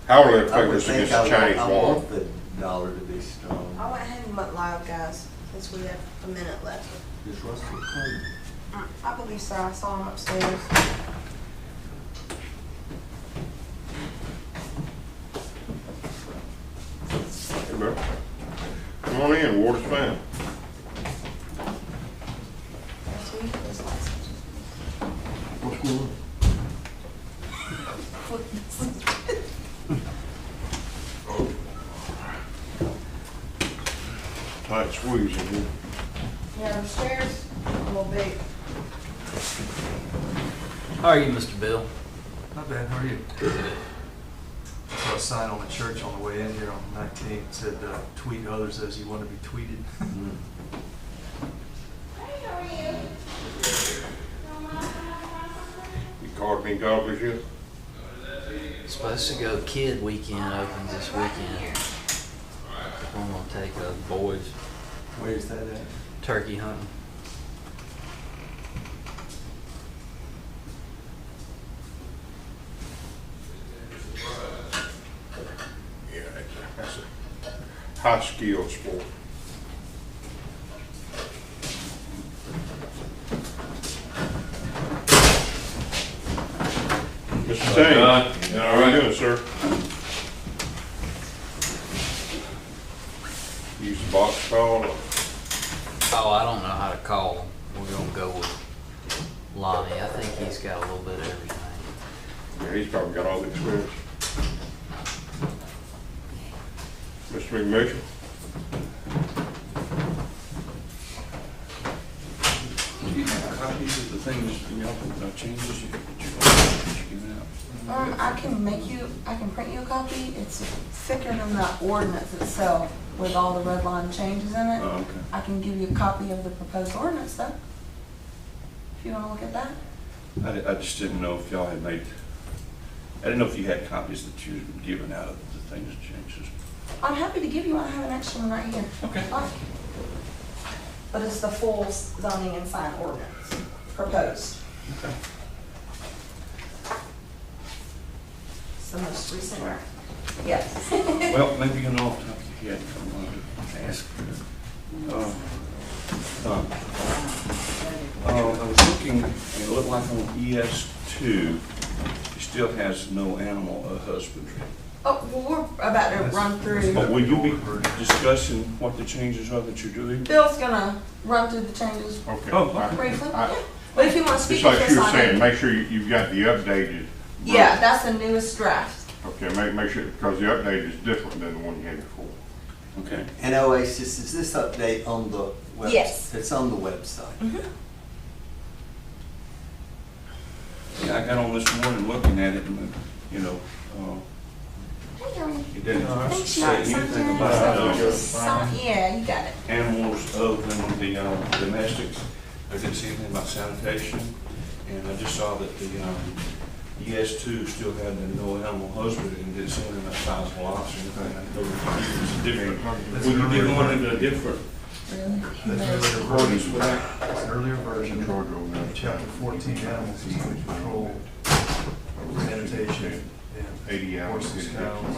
How will it I affect would us think against the Chinese I wall? want the dollar to be strong. I went ahead and went live, guys, since we have a minute left. Is Russell coming? I believe so. I saw him upstairs. Hey, bro. Come on in, water's fine. That's who he is licensed. What's going on? Tight squeeze in here. Yeah, the stairs a little big. How are you, Mr. Bill? Not bad, how are you? I saw a sign on the church on the way in here on 19, said, tweet others as you want to be tweeted. You caught me goggles yet? Supposed to go Kid Weekend opens this weekend. I'm gonna take boys Where's that at? turkey hunting. Yeah, that's a high skill sport. Mr. Tang, how are you doing, sir? Use the box call. Oh, I don't know how to call them. We're gonna go with Lonnie. I think he's got a little bit of everything. Yeah, he's probably got all the experience. Mr. McMitchell? Do you have copies of the things, you know, changes you given out? I can print you a copy. It's thicker than the ordinance itself with all the red line changes in it. Oh, okay. I can give you a copy of the proposed ordinance though. If you wanna look at that. I just didn't know if y'all had made, I didn't know if you had copies that you had given out of the things changes. I'm happy to give you one. I have an extra one right here. Okay. Like. But it's the full zoning and sign ordinance proposed. Okay. It's the most recent, right? Yes. Well, maybe you know off the top of your head, I wanted to ask. I was looking, and it looked like on ES2, it still has no animal husbandry. Oh, well, we're about to run through. But will you be discussing what the changes are that you're doing? Bill's gonna run through the changes Okay. Oh, okay. briefly. I- Yeah. But if you want to speak Just like to you were this, saying, make sure you've got the updated. yeah, that's the newest draft. Okay, make sure, because the update is different than the one you had before. Okay. And Oasis, is this update on the website? Yes. It's on the website. Yeah, I got on this morning looking at it and, you know, Hey, Jeremy. it didn't Thanks, say you anything about Yeah, you got it. animals other than the domestics. I didn't see anything about sanitation. And I just saw that the ES2 still had the no animal husbandry and didn't see anything about sizable lots or anything. I know it's different. Will you be going into a different That's an accordance with that? It's an earlier version, chapter 14, animals and control, sanitation, and 80 hours. horses, cows.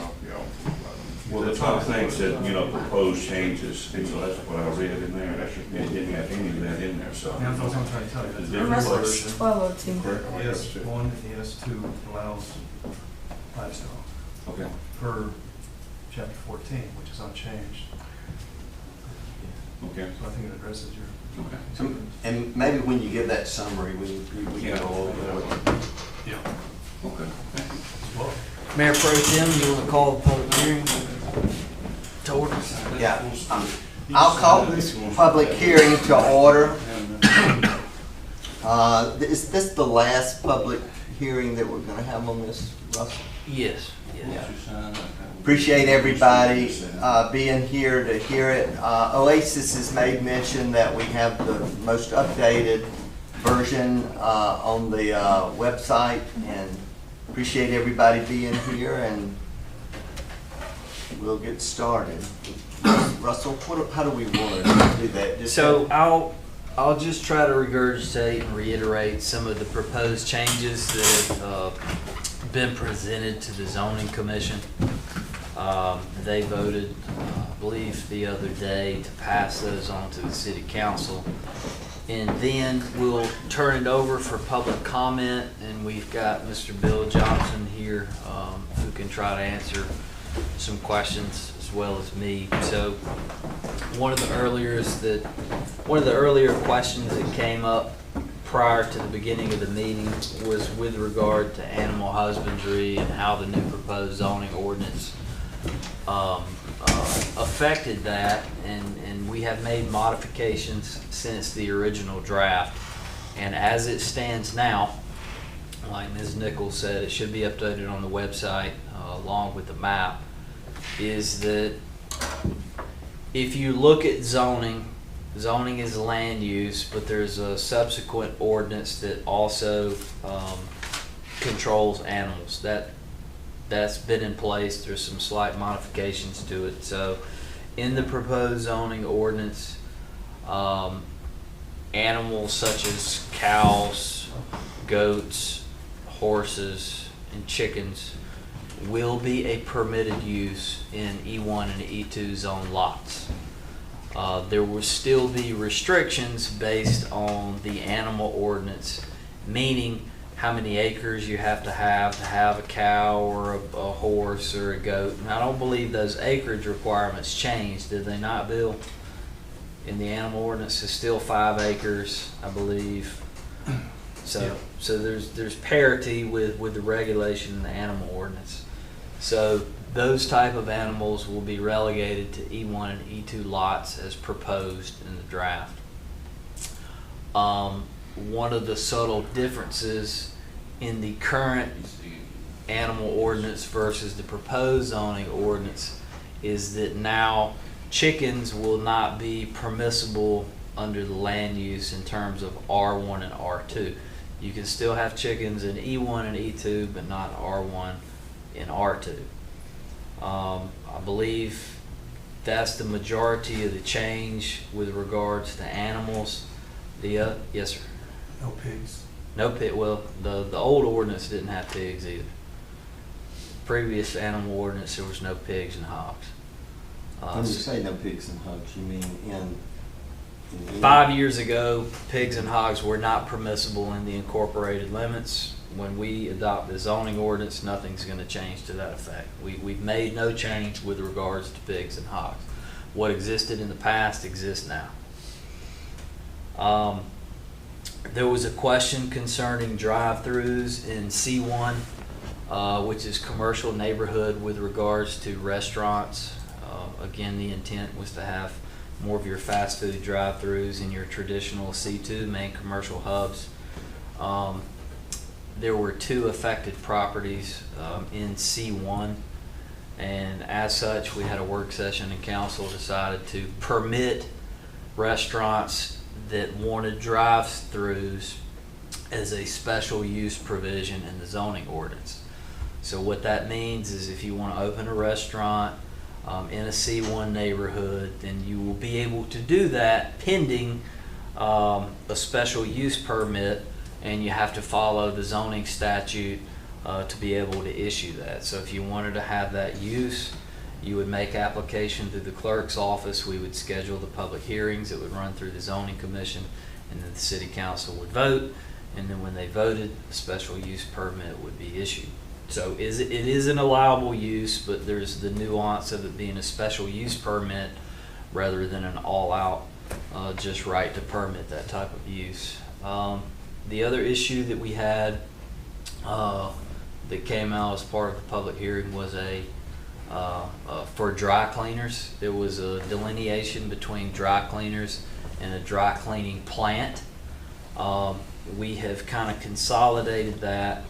Well, the top thing said, you know, proposed changes, and so that's what I read in there. It didn't have any of that in there, so. Yeah, that's what I'm trying to tell you. It's a The different different version. 1202. ES1 and ES2 allows livestock Okay. per chapter 14, which is unchanged. Okay. So I think it addresses your Okay. concerns. And maybe when you give that summary, we can go over it. Yeah. Okay. Well, Mayor Pro Tem, you wanna call the public hearing to order? Yeah. I'll call this public hearing to order. Is this the last public hearing that we're gonna have on this, Russell? Yes, yes. Yeah. Appreciate everybody being here to hear it. Oasis has made mention that we have the most updated version on the website, and appreciate everybody being here, and we'll get started. Russell, how do we want to do that? Just So I'll just try to regurgitate and reiterate some of the proposed changes that have been presented to the zoning commission. They voted, I believe, the other day to pass those on to the city council. And then we'll turn it over for public comment, and we've got Mr. Bill Johnson here, who can try to answer some questions as well as me. So one of the earlier questions that came up prior to the beginning of the meeting was with regard to animal husbandry and how the new proposed zoning ordinance affected that, and we have made modifications since the original draft. And as it stands now, like Ms. Nichols said, it should be updated on the website along with the map, is that if you look at zoning is land use, but there's a subsequent ordinance that also controls animals. That's been in place. There's some slight modifications to it. So in the proposed zoning ordinance, animals such as cows, goats, horses, and chickens will be a permitted use in E1 and E2 zone lots. There will still be restrictions based on the animal ordinance, meaning how many acres you have to have a cow or a horse or a goat. And I don't believe those acreage requirements changed, did they not, Bill? In the animal ordinance, it's still 5 acres, I believe. So there's parity with the regulation in the animal ordinance. So those type of animals will be relegated to E1 and E2 lots as proposed in the draft. One of the subtle differences in the current animal ordinance versus the proposed zoning ordinance is that now chickens will not be permissible under the land use in terms of R1 and R2. You can still have chickens in E1 and E2, but not R1 and R2. I believe that's the majority of the change with regards to animals. Yes, sir. No pigs. No pig. Well, the old ordinance didn't have pigs either. Previous animal ordinance, there was no pigs and hogs. When you say no pigs and hogs, you mean in 5 years ago, pigs and hogs were not permissible in the incorporated limits. When we adopt the zoning ordinance, nothing's going to change to that effect. We've made no change with regards to pigs and hogs. What existed in the past exists now. There was a question concerning drive-throughs in C1, which is commercial neighborhood with regards to restaurants. Again, the intent was to have more of your fast food drive-throughs in your traditional C2 main commercial hubs. There were 2 affected properties in C1, and as such, we had a work session and council decided to permit restaurants that wanted drive-throughs as a special use provision in the zoning ordinance. So what that means is if you want to open a restaurant in a C1 neighborhood, then you will be able to do that pending a special use permit, and you have to follow the zoning statute to be able to issue that. So if you wanted to have that use, you would make application through the clerk's office. We would schedule the public hearings. It would run through the zoning commission, and then the city council would vote. And then when they voted, a special use permit would be issued. So it is an allowable use, but there's the nuance of it being a special use permit rather than an all-out just right to permit that type of use. The other issue that we had that came out as part of the public hearing was for dry cleaners. There was a delineation between dry cleaners and a dry cleaning plant. We have kind of consolidated that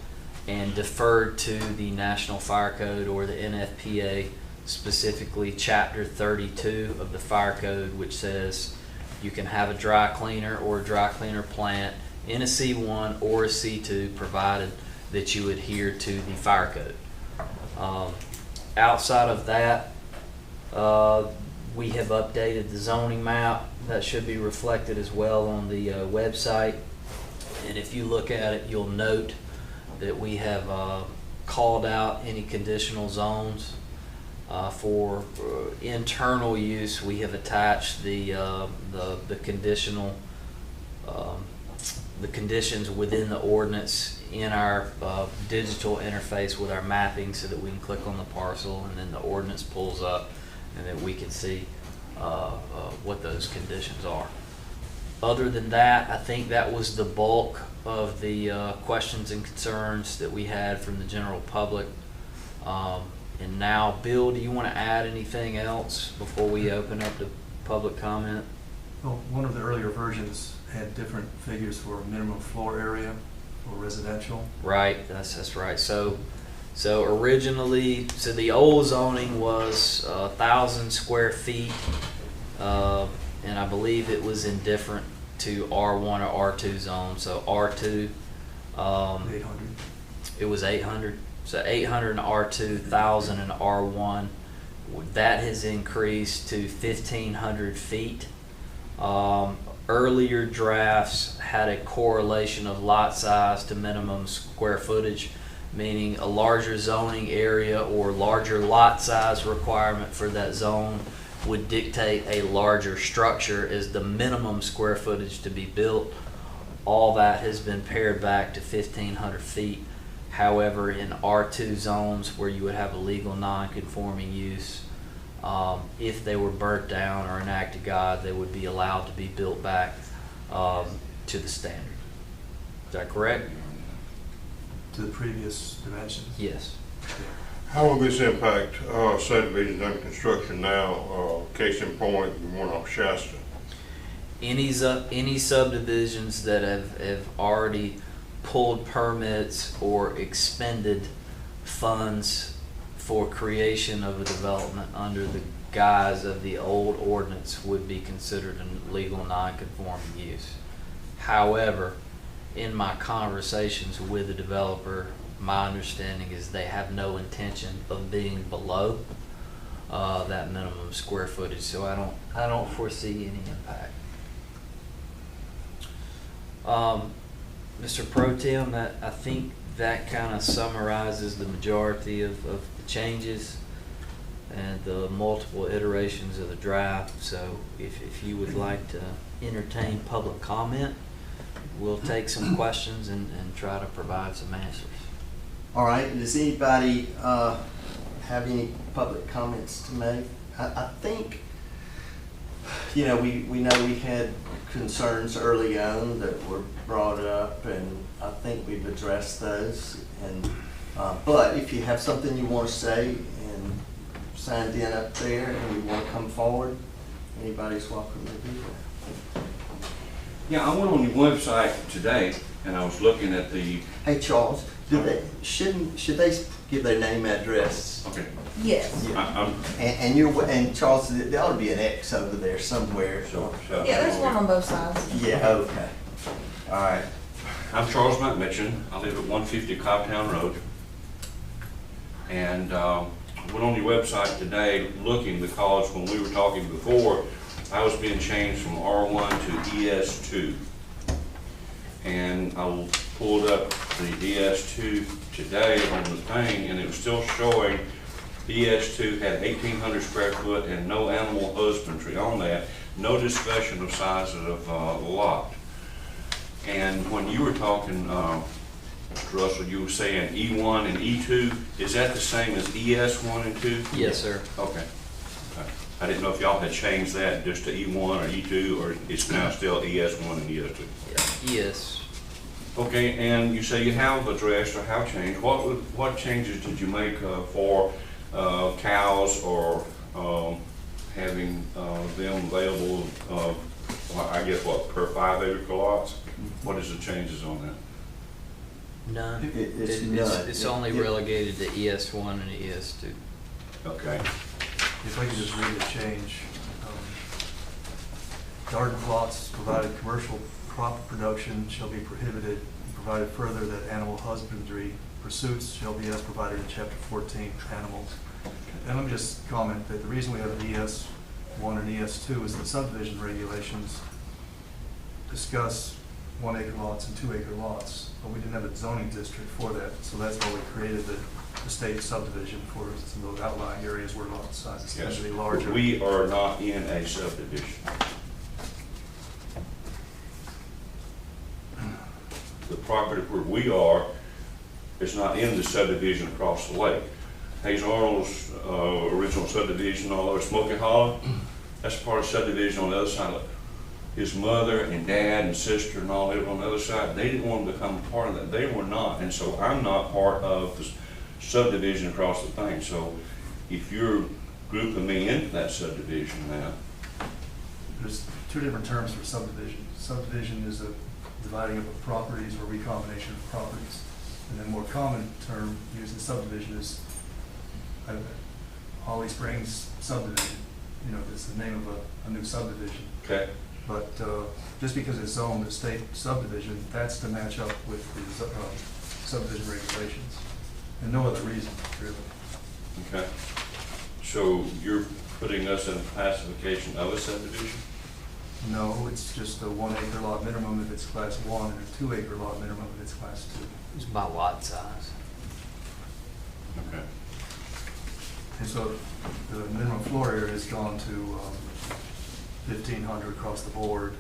and deferred to the National Fire Code or the NFPA, specifically Chapter 32 of the Fire Code, which says you can have a dry cleaner or a dry cleaner plant in a C1 or a C2, provided that you adhere to the Fire Code. Outside of that, we have updated the zoning map. That should be reflected as well on the website. And if you look at it, you'll note that we have called out any conditional zones For internal use, we have attached the conditional, the conditions within the ordinance in our digital interface with our mapping, so that we can click on the parcel and then the ordinance pulls up and then we can see what those conditions are. Other than that, I think that was the bulk of the questions and concerns that we had from the general public. And now, Bill, do you want to add anything else before we open up to public comment? Well, one of the earlier versions had different figures for minimum floor area for residential. Right, that's right. So originally, so the old zoning was 1,000 square feet, and I believe it was indifferent to R1 or R2 zone. So R2, 800. it was 800. So 800 in R2, 1,000 in R1. That has increased to 1,500 feet. Earlier drafts had a correlation of lot size to minimum square footage, meaning a larger zoning area or larger lot size requirement for that zone would dictate a larger structure as the minimum square footage to be built. All that has been pared back to 1,500 feet. However, in R2 zones where you would have a legal non-conforming use, if they were burnt down or an act of God, they would be allowed to be built back to the standard. Is that correct? To the previous dimensions. Yes. How will this impact subdivisions under construction now? Case in point, the one off Shasta. Any subdivisions that have already pulled permits or expended funds for creation of a development under the guise of the old ordinance would be considered a legal non-conforming use. However, in my conversations with the developer, my understanding is they have no intention of being below that minimum square footage, so I don't foresee any impact. Mr. Pro Tem, I think that kind of summarizes the majority of the changes and the multiple iterations of the draft. So if you would like to entertain public comment, we'll take some questions and try to provide some answers. All right, does anybody have any public comments to make? I think, you know, we know we had concerns early on that were brought up, and I think we've addressed those. And but if you have something you want to say and signed in up there and you want to come forward, anybody's welcome to do that. Yeah, I went on your website today and I was looking at the, Hey Charles, should they give their name and address? okay, Yes. I'm, And Charles, there ought to be an X over there somewhere. so. Yeah, there's one on both sides. Yeah, okay. All right. I'm Charles McMitchin. I live at 150 Cobbtown Road. And I went on your website today looking because when we were talking before, I was being changed from R1 to ES2. And I pulled up the ES2 today on the thing, and it was still showing ES2 had 1,800 square foot and no animal husbandry on that. No discussion of size of lot. And when you were talking, Mr. Russell, you were saying E1 and E2. Is that the same as ES1 and 2? Yes, sir. Okay. I didn't know if y'all had changed that just to E1 or E2, or it's now still ES1 and ES2. Yeah. Yes. Okay, and you say you have addressed or have changed. What changes did you make for cows or having them available, I guess, what, per 5 acre lots? What is the changes on that? None. It's none. It's only relegated to ES1 and ES2. Okay. If I could just read the change. Garden plots provided commercial crop production shall be prohibited, and provided further that animal husbandry pursuits shall be as provided in chapter 14, animals. And let me just comment that the reason we have an ES1 and ES2 is the subdivision regulations discuss 1 acre lots and 2 acre lots, but we didn't have a zoning district for that, so that's why we created the the state subdivision for some of those outlying areas where lot sizes tend Yes, to be larger. we are not in a subdivision. The property where we are is not in the subdivision across the lake. Hayes Arnold's original subdivision, all over Smoky Hollow, that's part of subdivision on the other side of it. His mother and dad and sister and all live on the other side. They didn't want to become a part of that. They were not, and so I'm not part of the subdivision across the thing. So if you're grouping me into that subdivision now, There's two different terms for subdivision. Subdivision is a dividing up of properties or recombination of properties. And then more common term used in subdivision is Holly Springs subdivision. You know, it's the name of a new subdivision. okay? But just because it's zoned a state subdivision, that's to match up with the subdivision regulations. And no other reason, really. Okay. So you're putting us in classification of a subdivision? No, it's just a 1 acre lot minimum if it's class 1 and a 2 acre lot minimum if it's class 2. It's by lot size. Okay. And so the minimum floor area has gone to 1,500 across the board.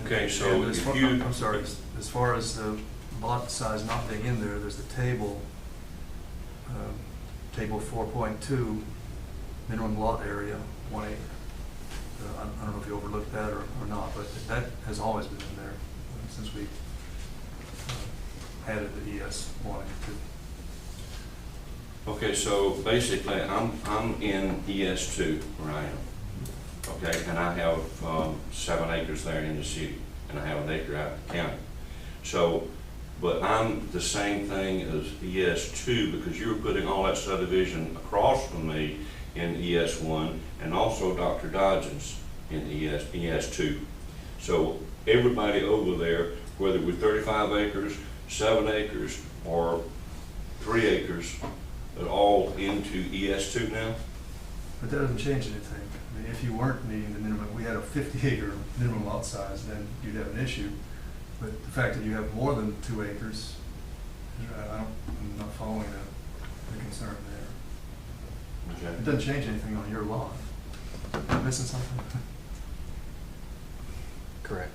Okay, so And as if far- you. I'm sorry, as far as the lot size not being in there, there's the table, table 4.2, minimum lot area, 1 acre. I don't know if you overlooked that or not, but that has always been in there since we added the ES 1 and 2. Okay, so basically, I'm in ES2 where I am. Okay, and I have 7 acres there in the city, and I have an acre out in the county. So, but I'm the same thing as ES2 because you're putting all that subdivision across from me in ES1, and also Dr. Dodgens in ES2. So everybody over there, whether we're 35 acres, 7 acres, or 3 acres, are all into ES2 now? But that doesn't change anything. I mean, if you weren't meeting the minimum, we had a 50 acre minimum lot size, then you'd have an issue. But the fact that you have more than 2 acres, I'm not following the concern there. Okay. It doesn't change anything on your lot. Am I missing something? Correct.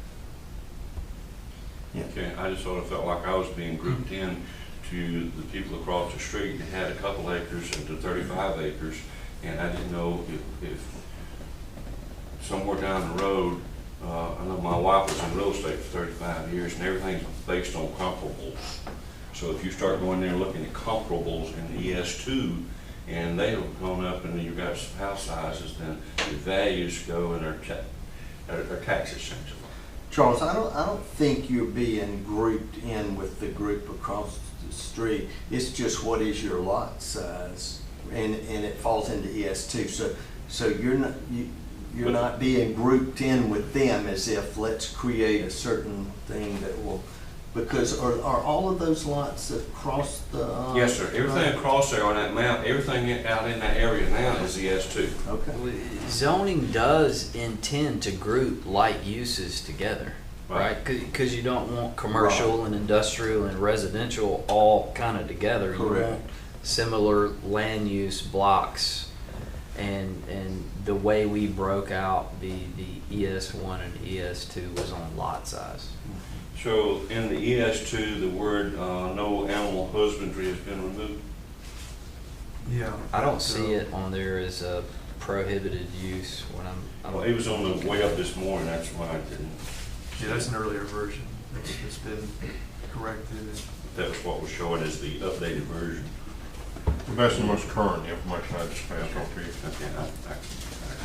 Yeah. Okay, I just sort of felt like I was being grouped in to the people across the street that had a couple acres into 35 acres, and I didn't know if somewhere down the road, I know my wife was in real estate for 35 years, and everything's based on comparables. So if you start going there and looking at comparables in the ES2, and they have gone up and you've got some house sizes, then the values go and our taxes change a lot. Charles, I don't think you're being grouped in with the group across the street. It's just what is your lot size, and it falls into ES2. So you're not being grouped in with them as if let's create a certain thing that will, because are all of those lots across the? Yes, sir. Everything across there on that map, everything out in that area now is ES2. Okay. Zoning does intend to group like uses together, right? Because you don't want commercial and industrial and residential all kind of together. You Correct. want similar land use blocks, and the way we broke out the ES1 and ES2 was on lot size. So in the ES2, the word no animal husbandry has been removed? Yeah. I don't see it on there as a prohibited use when I Well, don't. it was on the way up this morning, that's why I didn't. Yeah, that's an earlier version. It's been corrected. That was what was showing as the updated version. That's the most current information I just passed on to you. Okay,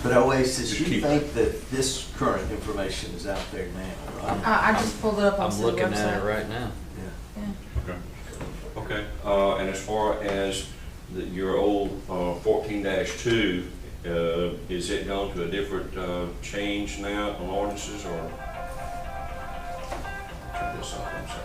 But Oasis, Just you keep think that this current information is out there now, right? I just pulled it up on I'm city looking website. at it right now. Yeah. Yeah. Okay, and as far as your old 14-2, is it gone to a different change now on ordinances, or? Turn this off, I'm sorry.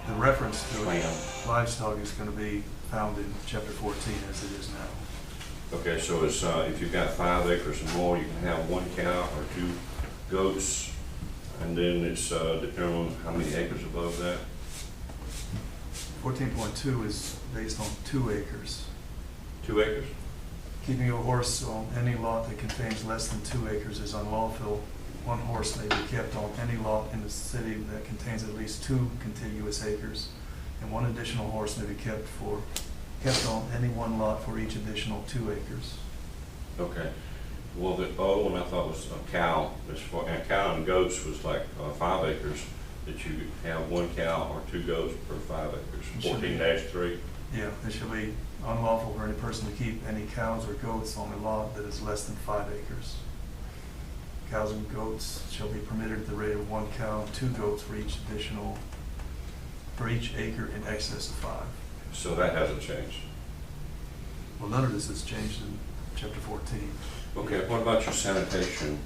The reference to Slam. livestock is going to be found in chapter 14 as it is now. Okay, so it's, if you've got 5 acres or more, you can have 1 cow or 2 goats, and then it's depending on how many acres above that. 14.2 is based on 2 acres. 2 acres? Keeping a horse on any lot that contains less than 2 acres is unlawful. 1 horse may be kept on any lot in the city that contains at least 2 contiguous acres, and 1 additional horse may be kept on any 1 lot for each additional 2 acres. Okay. Well, the other one I thought was a cow. And cow and goats was like 5 acres, that you have 1 cow or 2 goats per 5 acres. Should be. 14-3. Yeah, it shall be unlawful for any person to keep any cows or goats on a lot that is less than 5 acres. Cows and goats shall be permitted at the rate of 1 cow and 2 goats for each acre in excess of 5. So that hasn't changed. Well, none of this has changed in chapter 14. Okay, what about your sanitation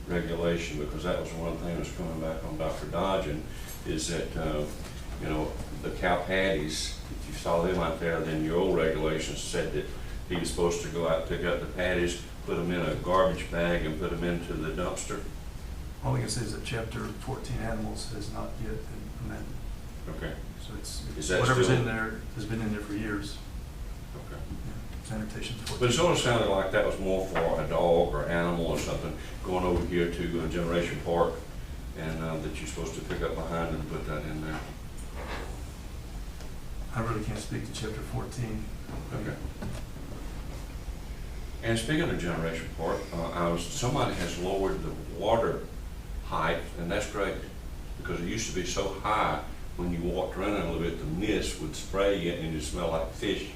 regulation? Because that was one thing that's coming back on Dr. Dodgen, is that, you know, the cow patties, if you saw them out there, then your old regulations said that he was supposed to go out, pick up the patties, put them in a garbage bag and put them into the dumpster. All I can say is that chapter 14 animals has not yet been amended. Okay, So Is that whatever's still- in there has been in there for years. okay. Yeah, Sanitation's 14. But it sort of sounded like that was more for a dog or animal or something, going over here to Generation Park, and that you're supposed to pick up behind and put that in there. I really can't speak to chapter 14. Okay. And speaking of Generation Park, somebody has lowered the water height, and that's great, because it used to be so high, when you walked around a little bit, the mist would spray you and you smell like fish.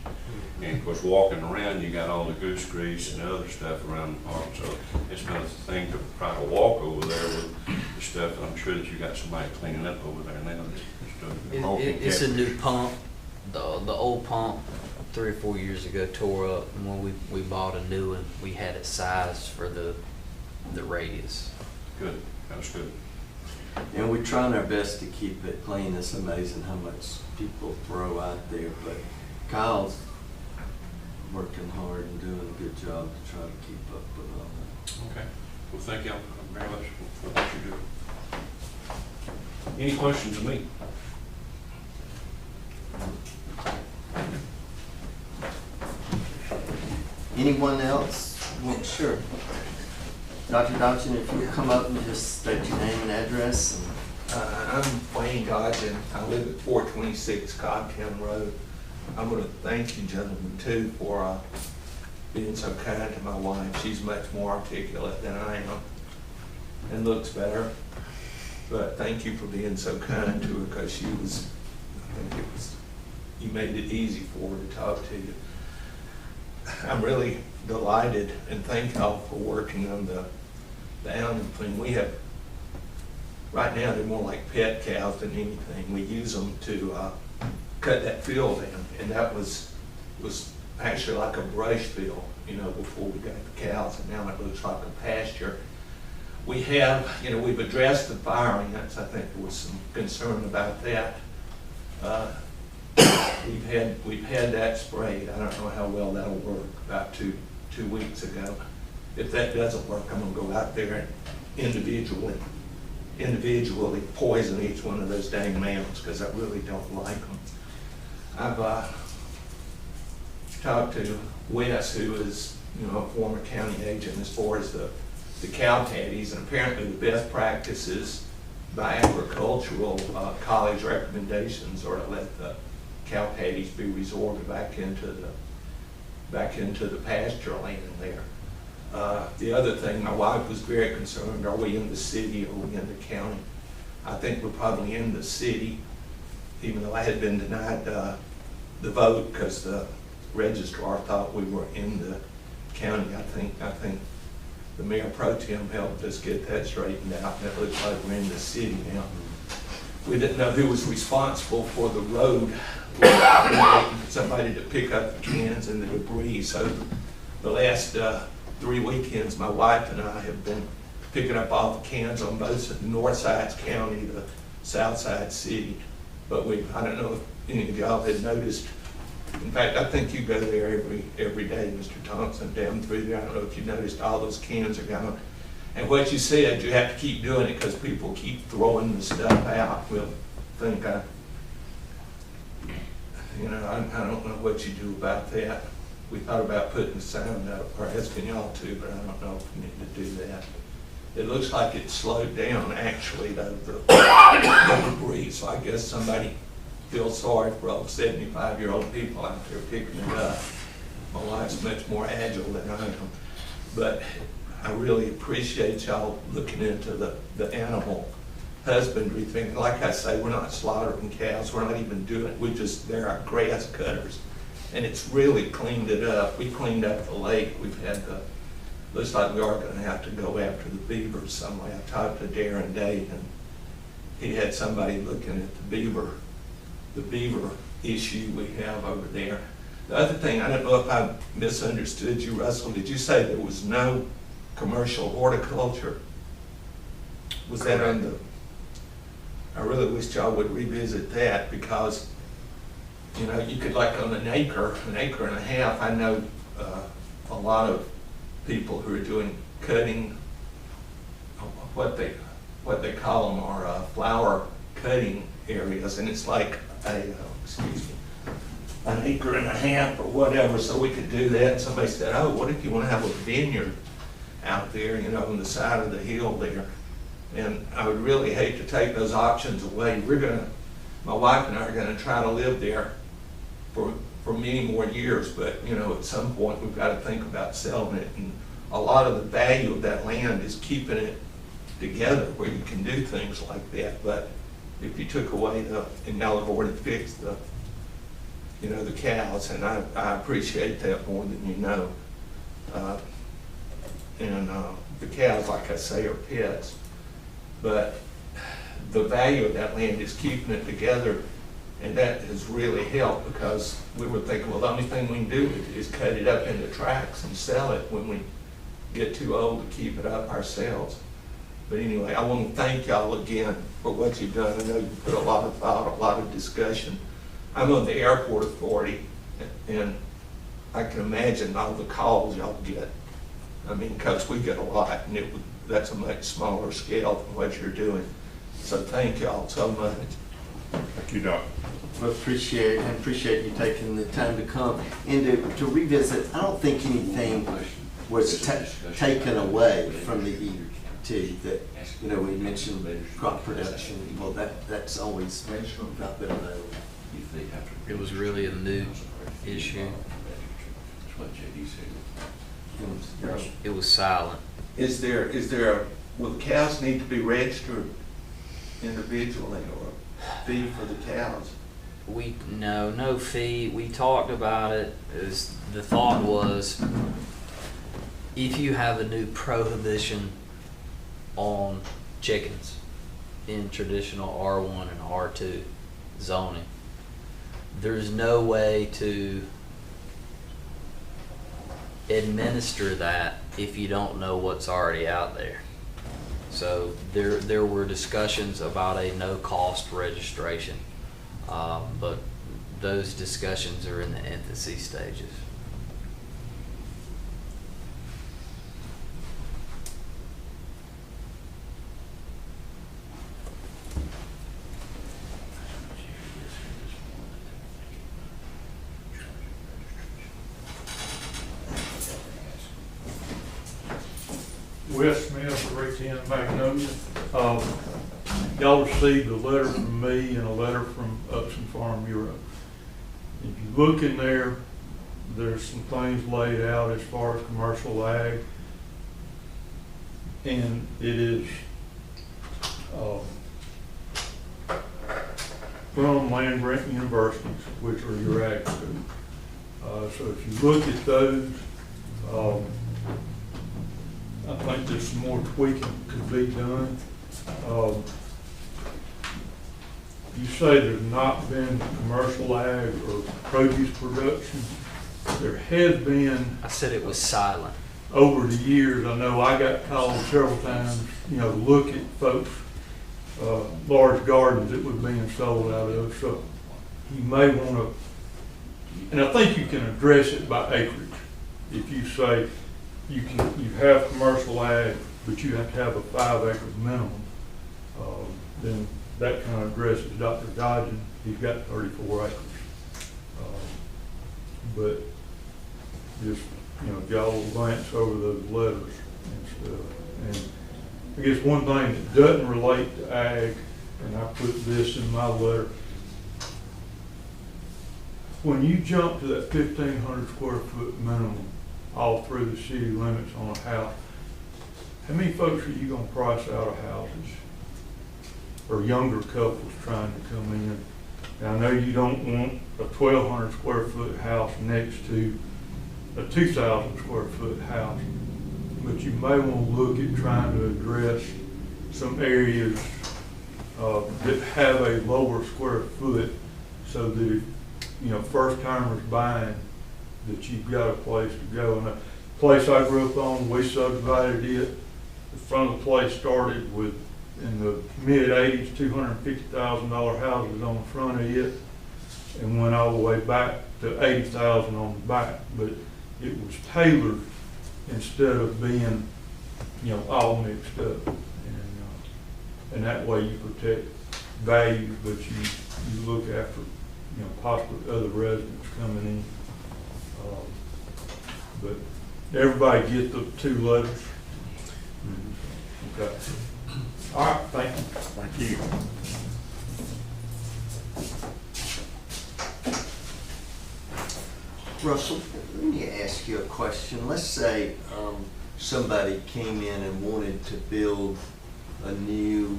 And of course, walking around, you got all the goose grease and other stuff around the park, so it's not a thing to try to walk over there with the stuff. I'm sure that you got somebody cleaning up over there now. It's a new pump. The old pump 3 or 4 years ago tore up, and when we bought a new one, we had it sized for the radius. Good, that was good. And we're trying our best to keep it clean. It's amazing how much people throw out there, but Kyle's working hard and doing a good job to try to keep up with all that. Okay. Well, thank you very much for what you do. Any questions of me? Anyone else? Well, sure. Dr. Dodgen, if you come up and just state your name and address. I'm Wayne Dodgen. I live at 426 Cobtown Road. I'm going to thank you gentlemen too for being so kind to my wife. She's much more articulate than I am and looks better. But thank you for being so kind to her, because she was, you made it easy for her to talk to you. I'm really delighted and thank y'all for working on the animal thing. We have, right now they're more like pet cows than anything. We use them to cut that field in, and that was actually like a brush field, you know, before we got the cows, and now it looks like a pasture. We have, you know, we've addressed the fire ants. I think there was some concern about that. We've had that sprayed. I don't know how well that'll work. About two weeks ago. If that doesn't work, I'm gonna go out there and individually poison each one of those dang males, because I really don't like them. I've talked to Wes, who is, you know, a former county agent, as far as the cow patties, and apparently the best practices by agricultural college recommendations are to let the cow patties be resorted back into the pasture land there. The other thing, my wife was very concerned, are we in the city or are we in the county? I think we're probably in the city, even though I had been denied the vote because the registrar thought we were in the county. I think the mayor pro tem helped us get that straightened out, and it looks like we're in the city now. We didn't know who was responsible for the road. We were waiting for somebody to pick up the cans and the debris. So the last 3 weekends, my wife and I have been picking up all the cans on both the north side's county, the south side city. But I don't know if any of y'all had noticed. In fact, I think you go there every day, Mr. Thompson, down through there. I don't know if you noticed all those cans are gone. And what you said, you have to keep doing it because people keep throwing the stuff out. We'll think you know, I don't know what you do about that. We thought about putting the sound up, or asking y'all to, but I don't know if we need to do that. It looks like it slowed down, actually, the breeze, so I guess somebody feels sorry for all 75-year-old people out there picking it up. My wife's much more agile than I am, but I really appreciate y'all looking into the animal husbandry thing. Like I say, we're not slaughtering cows, we're not even doing it, they're our grass cutters. And it's really cleaned it up. We cleaned up the lake, looks like we are gonna have to go after the beavers some way. I talked to Darren Day, and he had somebody looking at the beaver issue we have over there. The other thing, I don't know if I misunderstood you, Russell, did you say there was no commercial horticulture? Was that on the, I really wish y'all would revisit that, because, you know, you could, like on an acre and a half, I know a lot of people who are doing cutting, what they call them are flower cutting areas, and it's like an acre and a half or whatever, so we could do that. And somebody said, oh, what if you want to have a vineyard out there, you know, on the side of the hill there? And I would really hate to take those options away. My wife and I are gonna try to live there for many more years, but, you know, at some point we've got to think about selling it. And a lot of the value of that land is keeping it together where you can do things like that. But if you took away and now they've already fixed the cows, and I appreciate that more than you know. The cows, like I say, are pets, but the value of that land is keeping it together, and that has really helped, because we were thinking, well, the only thing we can do is cut it up into tracts and sell it when we get too old to keep it up ourselves. But anyway, I want to thank y'all again for what you've done. I know you put a lot of thought, a lot of discussion. I'm on the airport authority, and I can imagine all the calls y'all get. I mean, because we get a lot, and that's a much smaller scale than what you're doing. So thank y'all so much. Thank you, Doc. We appreciate you taking the time to come. And to revisit, I don't think anything was taken away from the ET that, you know, we mentioned crop production. Well, that's always not been available. It was really a new issue. It was silent. Will the cows need to be registered individually, or a fee for the cows? No fee. We talked about it. The thought was, if you have a new prohibition on chickens in traditional R1 and R2 zoning, there's no way to administer that if you don't know what's already out there. So there were discussions about a no-cost registration, but those discussions are in the infancy stages. Wes Smith, 310 Magnolia. Y'all received a letter from me and a letter from Upson Farm Bureau. If you look in there, there's some things laid out as far as commercial ag, and it is from land grant universities, which are your ag schools. So if you look at those, I think there's some more tweaking could be done. You say there's not been commercial ag or produce production. There has been. I said it was silent. Over the years, I know I got called several times, you know, to look at folks' large gardens that was being sold out of. So you may want to, and I think you can address it by acreage. If you say you have commercial ag, but you have to have a 5 acre minimum, then that kind of addresses Dr. Dodgen. He's got 34 acres. but just, if y'all will glance over those letters and stuff. And I guess one thing that doesn't relate to ag, and I put this in my letter, when you jump to that 1,500 square foot minimum all through the city limits on a house, how many folks are you gonna price out of houses? Or younger couples trying to come in? And I know you don't want a 1,200 square foot house next to a 2,000 square foot house, but you may want to look at trying to address some areas that have a lower square foot, so that if, first timers buying, that you've got a place to go. And the place I grew up on, we subdivided it. The front of the place started with, in the mid-'80s, $250,000 houses on the front of it, and went all the way back to $80,000 on the back. But it was tailored instead of being, all mixed up. And that way you protect value, but you look after, possibly other residents coming in. But everybody get the 2 letters. Okay. All right, thank you. Thank you. Russell, let me ask you a question. Let's say somebody came in and wanted to build a new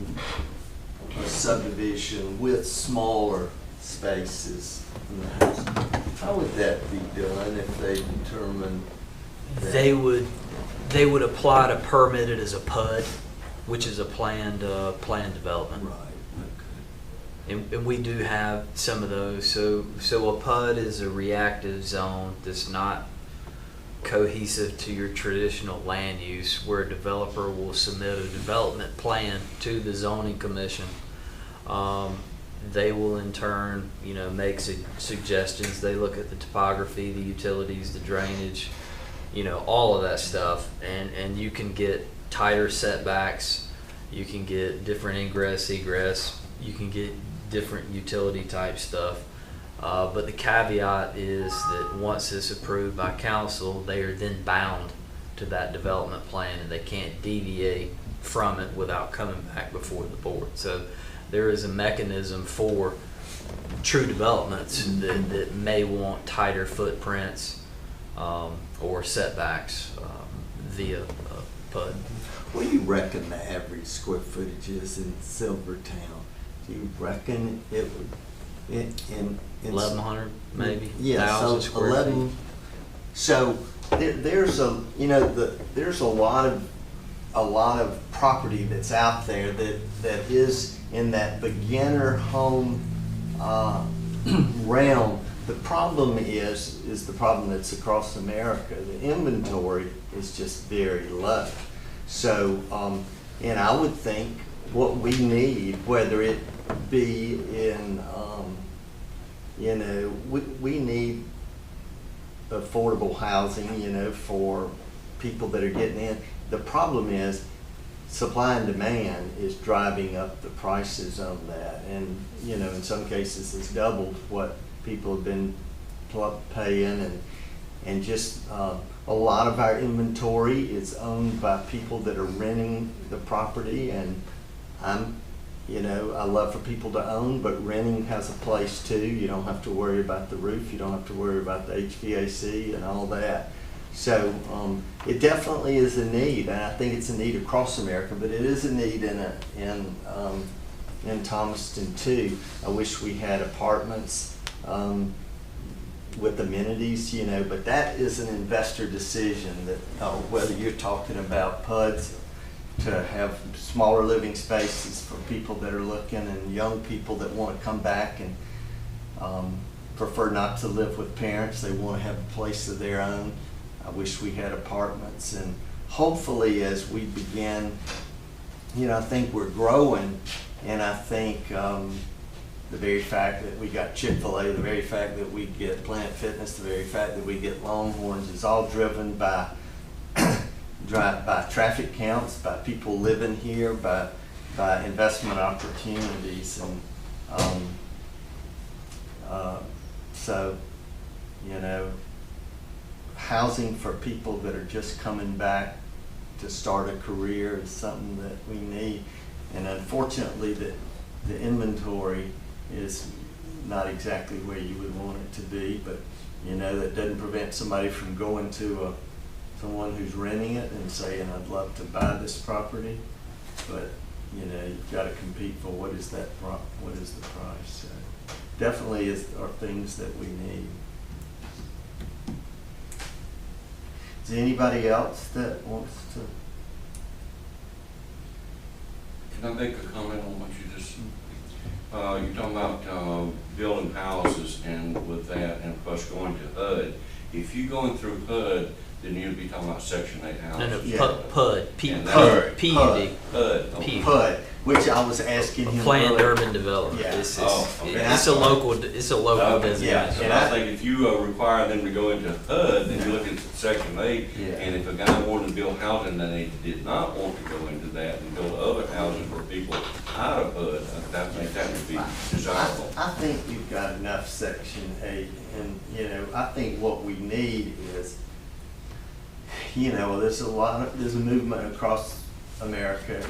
subdivision with smaller spaces in the house. How would that be done if they determined that? They would apply to permit it as a PUD, which is a planned development. Right, okay. And we do have some of those. So a PUD is a reactive zone that's not cohesive to your traditional land use, where a developer will submit a development plan to the zoning commission. They will in turn, make suggestions. They look at the topography, the utilities, the drainage, all of that stuff, and you can get tighter setbacks. You can get different ingress, egress. You can get different utility type stuff. But the caveat is that once it's approved by council, they are then bound to that development plan, and they can't deviate from it without coming back before the board. So there is a mechanism for true developments that may want tighter footprints or setbacks via PUD. What do you reckon the average square footage is in Silvertown? Do you reckon it would, in 1,100 maybe, yeah, 1,000 so square 11. feet. So there's there's a lot of property that's out there that is in that beginner home realm. The problem is the problem that's across America. The inventory is just very low. So, and I would think what we need, whether it be in, we need affordable housing, for people that are getting in. The problem is supply and demand is driving up the prices on that. And, in some cases it's doubled what people have been paying, and just a lot of our inventory is owned by people that are renting the property, and I love for people to own, but renting has a place too. You don't have to worry about the roof, you don't have to worry about the HVAC and all that. So it definitely is a need, and I think it's a need across America, but it is a need in Thomaston too. I wish we had apartments with amenities, but that is an investor decision, that whether you're talking about PUDs to have smaller living spaces for people that are looking, and young people that want to come back and prefer not to live with parents. They want to have a place of their own. I wish we had apartments, and hopefully as we begin, I think we're growing, and I think the very fact that we got Chick-fil-A, the very fact that we get Planet Fitness, the very fact that we get Longhorns is all driven by by traffic counts, by people living here, by investment opportunities, and so you know, housing for people that are just coming back to start a career is something that we need. And unfortunately, the inventory is not exactly where you would want it to be, but you know, that doesn't prevent somebody from going to someone who's renting it and saying, I'd love to buy this property. But, you know, you've got to compete for what is the price. So definitely are things that we need. Is there anybody else that wants to? Can I make a comment on what you just, you're talking about building houses and with that, and of course going to HUD. If you're going through HUD, then you'd be talking about Section 8 houses. No, no, Yeah. PUD, And PUD. PUD. HUD, okay. PUD, which I was asking him Planned earlier. Urban Development. Yeah. It's Okay. it's a local Okay. designation. Yeah. So I think if you require them to go into HUD, then you look at Section 8, Yeah. and if a guy wanted to build housing and they did not want to go into that and build other houses for people out of HUD, I think that would be desirable. I think you've got enough Section 8, and, you know, I think what we need is, you know, there's a movement across America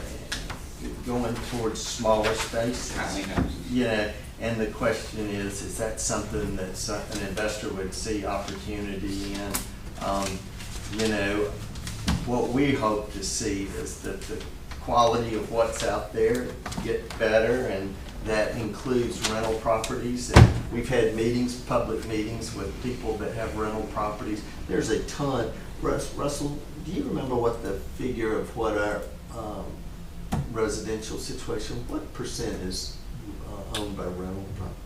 going towards smaller spaces. Tiny houses. You know, and the question is that something that an investor would see opportunity in? You know, what we hope to see is that the quality of what's out there get better, and that includes rental properties. And we've had meetings, public meetings with people that have rental properties. There's a ton. Russell, do you remember what the figure of what our residential situation, what percent is owned by rental property?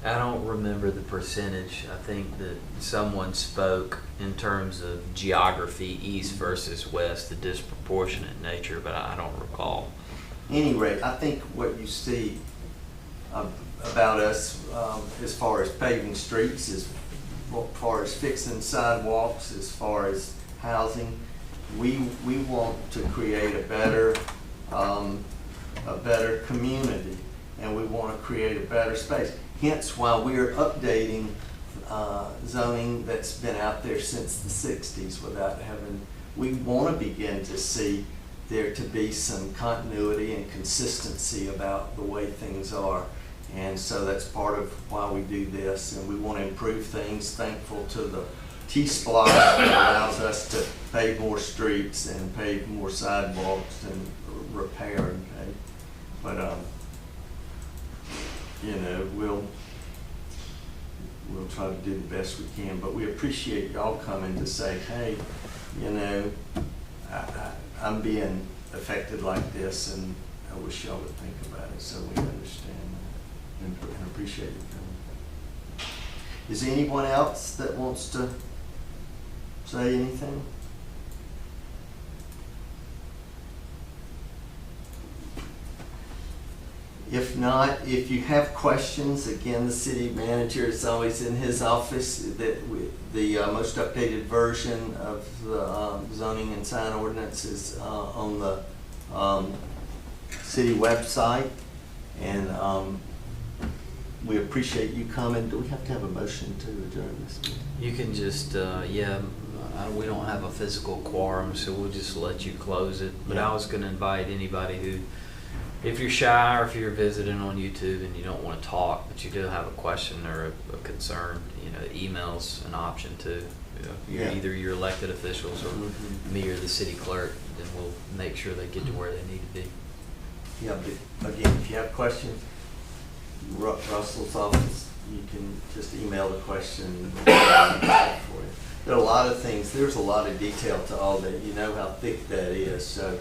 I don't remember the percentage. I think that someone spoke in terms of geography, east versus west, the disproportionate nature, but I don't recall. Any rate, I think what you see about us as far as paving streets, as far as fixing sidewalks, as far as housing, we want to create a better community, and we want to create a better space. Hence why we're updating zoning that's been out there since the 60s without having, we want to begin to see there to be some continuity and consistency about the way things are. And so that's part of why we do this, and we want to improve things. Thankful to the T-Splosh that allows us to pave more streets and pave more sidewalks and repair and pave. But, you know, we'll try to do the best we can. But we appreciate y'all coming to say, hey, you know, I'm being affected like this, and I wish y'all would think about it, so we understand that and appreciate you coming. Is there anyone else that wants to say anything? If not, if you have questions, again, the city manager is always in his office. The most updated version of the zoning and sign ordinance is on the city website. And we appreciate you coming. Do we have to have a motion to adjourn this meeting? You can just, we don't have a physical quorum, so we'll just let you close it. But I was going to invite anybody who, if you're shy or if you're visiting on YouTube and you don't want to talk, but you do have a question or a concern, you know, email's an option too. You know, Yeah. either your elected officials or Mhm. me or the city clerk, then we'll make sure they get to where they need to be. Yeah, but again, if you have questions, Russell's office, you can just email the question for you. There are a lot of things, there's a lot of detail to all that. You know how thick that is, so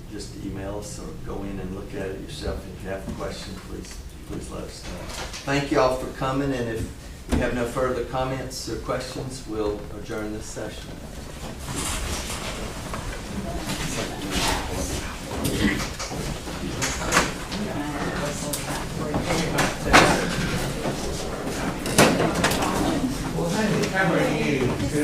just email us or go in and look at it yourself. If you have a question, please let us know. Thank you all for coming, and if we have no further comments or questions, we'll adjourn this session.